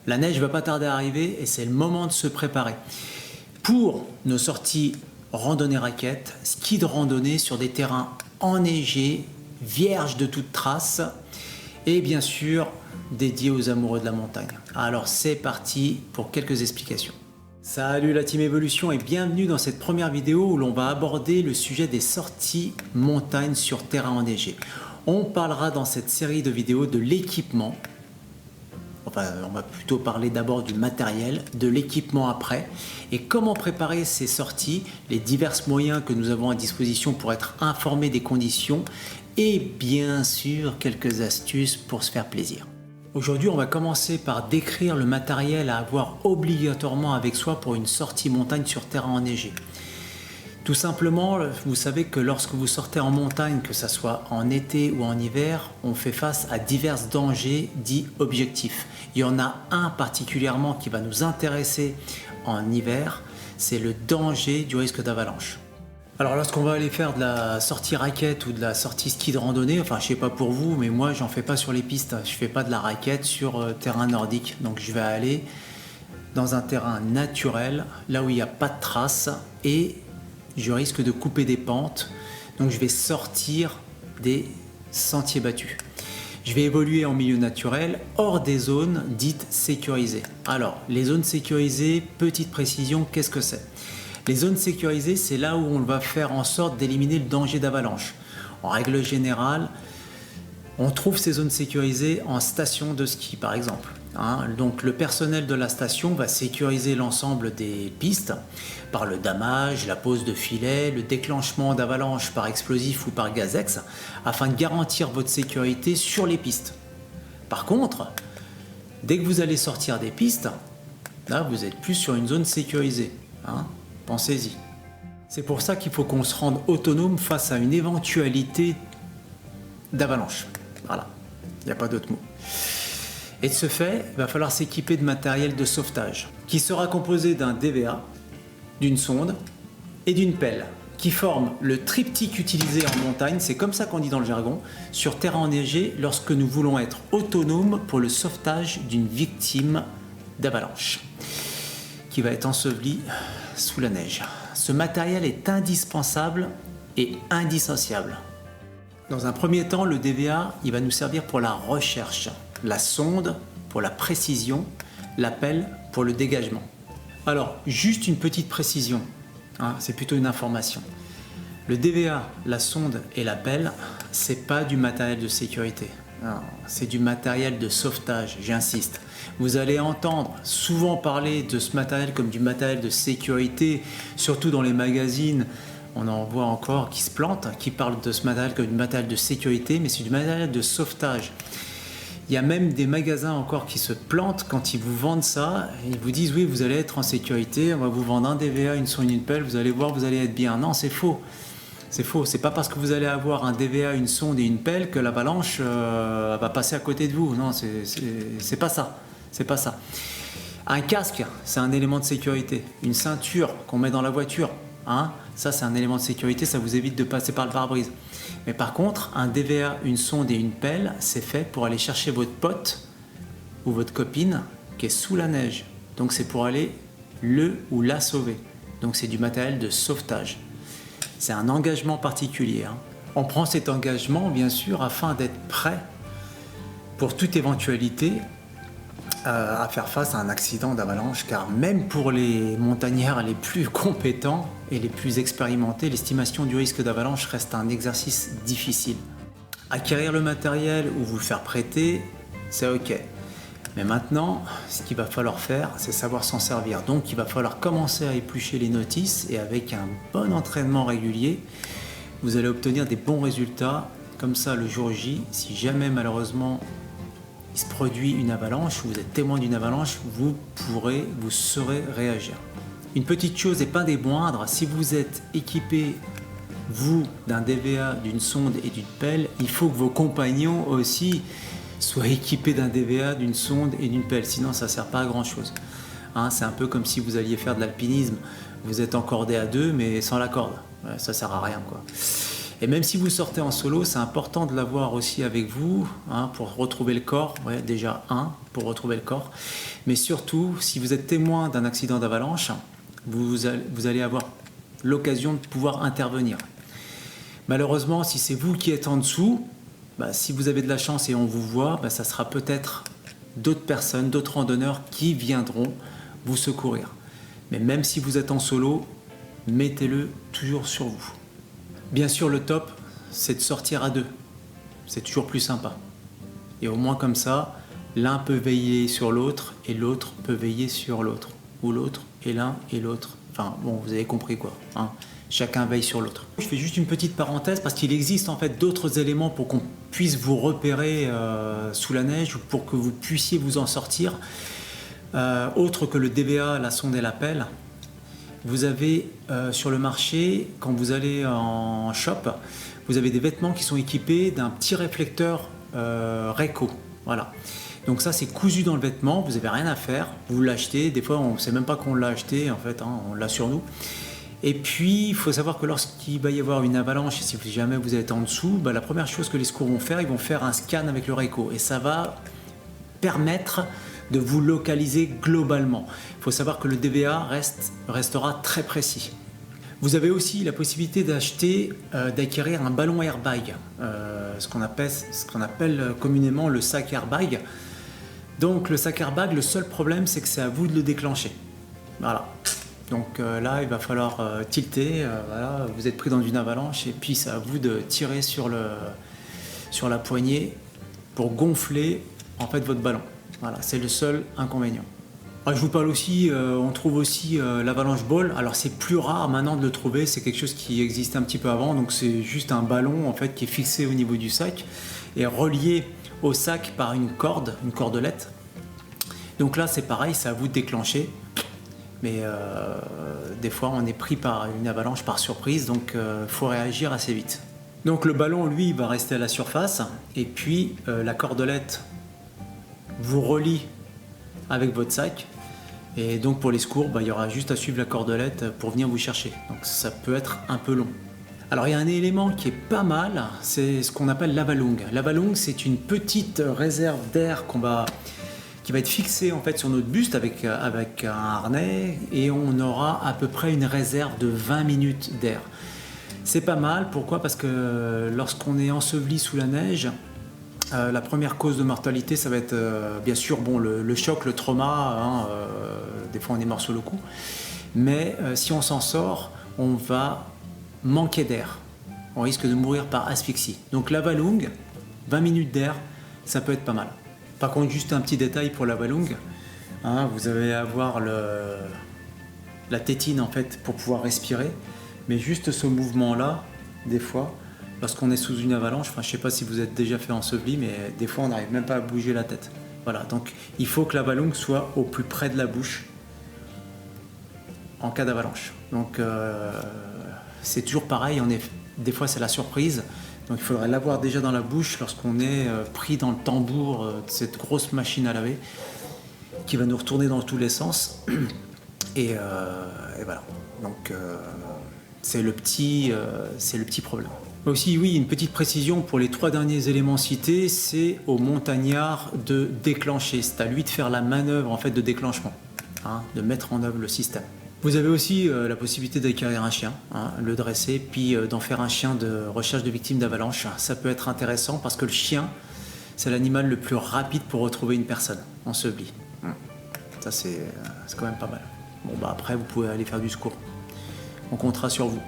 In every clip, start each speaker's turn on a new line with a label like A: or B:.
A: La neige ne va pas tarder à arriver et c'est le moment de se préparer. Pour nos sorties randonnée raquette, ski de randonnée sur des terrains enneigés, vierges de toute trace et bien sûr dédiés aux amoureux de la montagne. Alors c'est parti pour quelques explications. Salut la team Evolution et bienvenue dans cette première vidéo où l'on va aborder le sujet des sorties montagne sur terrain enneigé. On parlera dans cette série de vidéos de l'équipement. Enfin, on va plutôt parler d'abord du matériel, de l'équipement après, et comment préparer ces sorties, les divers moyens que nous avons à disposition pour être informés des conditions, et bien sûr quelques astuces pour se faire plaisir. Aujourd'hui, on va commencer par décrire le matériel à avoir obligatoirement avec soi pour une sortie montagne sur terrain enneigé. Tout simplement, vous savez que lorsque vous sortez en montagne, que ce soit en été ou en hiver, on fait face à divers dangers dits objectifs. Il y en a un particulièrement qui va nous intéresser en hiver, c'est le danger du risque d'avalanche. Alors lorsqu'on va aller faire de la sortie raquette ou de la sortie ski de randonnée, enfin je sais pas pour vous, mais moi j'en fais pas sur les pistes, je fais pas de la raquette sur terrain nordique, donc je vais aller dans un terrain naturel, là où il n'y a pas de traces et je risque de couper des pentes, donc je vais sortir des sentiers battus. Je vais évoluer en milieu naturel, hors des zones dites sécurisées. Alors, les zones sécurisées, petite précision, qu'est-ce que c'est? Les zones sécurisées, c'est là où on va faire en sorte d'éliminer le danger d'avalanche. En règle générale, on trouve ces zones sécurisées en station de ski, par exemple. Donc le personnel de la station va sécuriser l'ensemble des pistes par le damage, la pose de filets, le déclenchement d'avalanche par explosif ou par gazex afin de garantir votre sécurité sur les pistes. Par contre, dès que vous allez sortir des pistes, là vous êtes plus sur une zone sécurisée. Pensez-y. C'est pour ça qu'il faut qu'on se rende autonome face à une éventualité d'avalanche. Voilà, il n'y a pas d'autre mot. Et de ce fait, il va falloir s'équiper de matériel de sauvetage qui sera composé d'un DVA, d'une sonde et d'une pelle qui forment le triptyque utilisé en montagne, c'est comme ça qu'on dit dans le jargon, sur terrain enneigé lorsque nous voulons être autonomes pour le sauvetage d'une victime d'avalanche qui va être ensevelie sous la neige. Ce matériel est indispensable et indissociable. Dans un premier temps, le DVA, il va nous servir pour la recherche, la sonde pour la précision, la pelle pour le dégagement. Alors, juste une petite précision, c'est plutôt une information. Le DVA, la sonde et la pelle, c'est pas du matériel de sécurité. C'est du matériel de sauvetage, j'insiste. Vous allez entendre souvent parler de ce matériel comme du matériel de sécurité, surtout dans les magazines. On en voit encore qui se plantent, qui parlent de ce matériel comme du matériel de sécurité, mais c'est du matériel de sauvetage. Il y a même des magasins encore qui se plantent quand ils vous vendent ça. Ils vous disent oui, vous allez être en sécurité, on va vous vendre un DVA, une sonde, une pelle, vous allez voir, vous allez être bien. Non, c'est faux. C'est faux. C'est pas parce que vous allez avoir un DVA, une sonde et une pelle que l'avalanche va passer à côté de vous. Non, c'est pas ça. C'est pas ça. Un casque, c'est un élément de sécurité. Une ceinture qu'on met dans la voiture, ça c'est un élément de sécurité, ça vous évite de passer par le pare-brise. Mais par contre, un DVA, une sonde et une pelle, c'est fait pour aller chercher votre pote ou votre copine qui est sous la neige. Donc c'est pour aller le ou la sauver. Donc c'est du matériel de sauvetage. C'est un engagement particulier. On prend cet engagement bien sûr afin d'être prêt pour toute éventualité à faire face à un accident d'avalanche, car même pour les montagnards les plus compétents et les plus expérimentés, l'estimation du risque d'avalanche reste un exercice difficile. Acquérir le matériel ou vous le faire prêter, c'est ok. Mais maintenant, ce qu'il va falloir faire, c'est savoir s'en servir. Donc il va falloir commencer à éplucher les notices et avec un bon entraînement régulier, vous allez obtenir des bons résultats. Comme ça, le jour J, si jamais malheureusement il se produit une avalanche, vous êtes témoin d'une avalanche, vous saurez réagir. Une petite chose et pas des moindres, si vous êtes équipé, vous, d'un DVA, d'une sonde et d'une pelle, il faut que vos compagnons aussi soient équipés d'un DVA, d'une sonde et d'une pelle, sinon ça ne sert pas à grand chose. C'est un peu comme si vous alliez faire de l'alpinisme, vous êtes encordé à deux mais sans la corde, ça ne sert à rien, quoi. Et même si vous sortez en solo, c'est important de l'avoir aussi avec vous, hein, pour retrouver le corps. Ouais, déjà pour retrouver le corps. Mais surtout, si vous êtes témoin d'un accident d'avalanche, vous allez avoir l'occasion de pouvoir intervenir. Malheureusement, si c'est vous qui êtes en dessous, si vous avez de la chance et on vous voit, ça sera peut-être d'autres personnes, d'autres randonneurs qui viendront vous secourir. Mais même si vous êtes en solo, mettez-le toujours sur vous. Bien sûr, le top, c'est de sortir à deux. C'est toujours plus sympa. Et au moins comme ça, l'un peut veiller sur l'autre et l'autre peut veiller sur l'autre. Ou l'autre et l'un et l'autre. Enfin, bon, vous avez compris quoi. Hein. Chacun veille sur l'autre. Je fais juste une petite parenthèse parce qu'il existe en fait d'autres éléments pour qu'on puisse vous repérer sous la neige ou pour que vous puissiez vous en sortir. Autre que le DVA, la sonde et la pelle. Vous avez sur le marché, quand vous allez en shop, vous avez des vêtements qui sont équipés d'un petit réflecteur Reco. Voilà. Donc ça, c'est cousu dans le vêtement, vous n'avez rien à faire, vous l'achetez. Des fois, on ne sait même pas qu'on l'a acheté, en fait, hein, on l'a sur nous. Et puis, il faut savoir que lorsqu'il va y avoir une avalanche, et si jamais vous êtes en dessous, la première chose que les secours vont faire, ils vont faire un scan avec le Reco. Et ça va permettre de vous localiser globalement. Il faut savoir que le DVA restera très précis. Vous avez aussi la possibilité d'acquérir un ballon airbag, ce qu'on appelle communément le sac airbag. Donc le sac airbag, le seul problème, c'est que c'est à vous de le déclencher. Voilà. Donc là, il va falloir tilter. Voilà. Vous êtes pris dans une avalanche et puis c'est à vous de tirer sur la poignée pour gonfler en fait votre ballon. Voilà, c'est le seul inconvénient. Je vous parle aussi, on trouve aussi l'avalanche ball. Alors c'est plus rare maintenant de le trouver, c'est quelque chose qui existait un petit peu avant. Donc c'est juste un ballon en fait qui est fixé au niveau du sac et relié au sac par une cordelette. Donc là c'est pareil, c'est à vous de déclencher. Mais des fois on est pris par une avalanche par surprise, donc il faut réagir assez vite. Donc le ballon lui va rester à la surface et puis la cordelette vous relie avec votre sac. Et donc pour les secours, il y aura juste à suivre la cordelette pour venir vous chercher. Donc ça peut être un peu long. Alors il y a un élément qui est pas mal, c'est ce qu'on appelle l'avalung. L'avalung, c'est une petite réserve d'air qui va être fixée en fait sur notre buste avec un harnais et on aura à peu près une réserve de 20 minutes d'air. C'est pas mal, pourquoi? Parce que lorsqu'on est enseveli sous la neige, la première cause de mortalité, ça va être bien sûr le choc, le trauma, hein, des fois on est mort sur le coup, mais si on s'en sort, on va manquer d'air, on risque de mourir par asphyxie. Donc l'avalung, 20 minutes d'air, ça peut être pas mal. Par contre, juste un petit détail pour l'avalung, hein, vous allez avoir la tétine en fait pour pouvoir respirer, mais juste ce mouvement-là, des fois, lorsqu'on est sous une avalanche, je ne sais pas si vous êtes déjà fait enseveli, mais des fois on n'arrive même pas à bouger la tête. Voilà, donc il faut que l'avalung soit au plus près de la bouche en cas d'avalanche. Donc c'est toujours pareil, des fois c'est la surprise, donc il faudrait l'avoir déjà dans la bouche lorsqu'on est pris dans le tambour de cette grosse machine à laver qui va nous retourner dans tous les sens. Et voilà, donc c'est le petit problème. Aussi, oui, une petite précision pour les 3 derniers éléments cités, c'est au montagnard de déclencher. C'est à lui de faire la manœuvre en fait de déclenchement, hein, de mettre en œuvre le système. Vous avez aussi la possibilité d'acquérir un chien, hein, le dresser, puis d'en faire un chien de recherche de victimes d'avalanche. Ça peut être intéressant parce que le chien, c'est l'animal le plus rapide pour retrouver une personne ensevelie. Ça, c'est quand même pas mal. Bon, après, vous pouvez aller faire du secours. On comptera sur vous.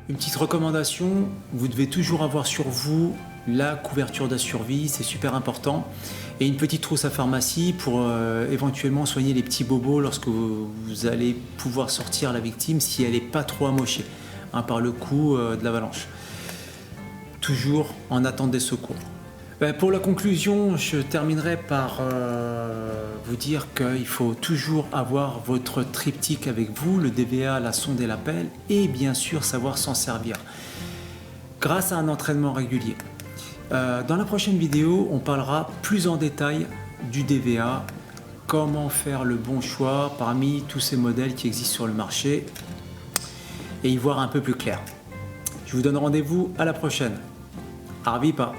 A: Une petite recommandation, vous devez toujours avoir sur vous la couverture de survie, c'est super important. Et une petite trousse à pharmacie pour éventuellement soigner les petits bobos lorsque vous allez pouvoir sortir la victime si elle n'est pas trop amochée, hein, par le coup de l'avalanche. Toujours en attente des secours. Pour la conclusion, je terminerai par vous dire qu'il faut toujours avoir votre triptyque avec vous, le DVA, la sonde et la pelle, et bien sûr savoir s'en servir grâce à un entraînement régulier. Dans la prochaine vidéo, on parlera plus en détail du DVA, comment faire le bon choix parmi tous ces modèles qui existent sur le marché et y voir un peu plus clair. Je Je vous donne rendez-vous à la prochaine. Arvipa.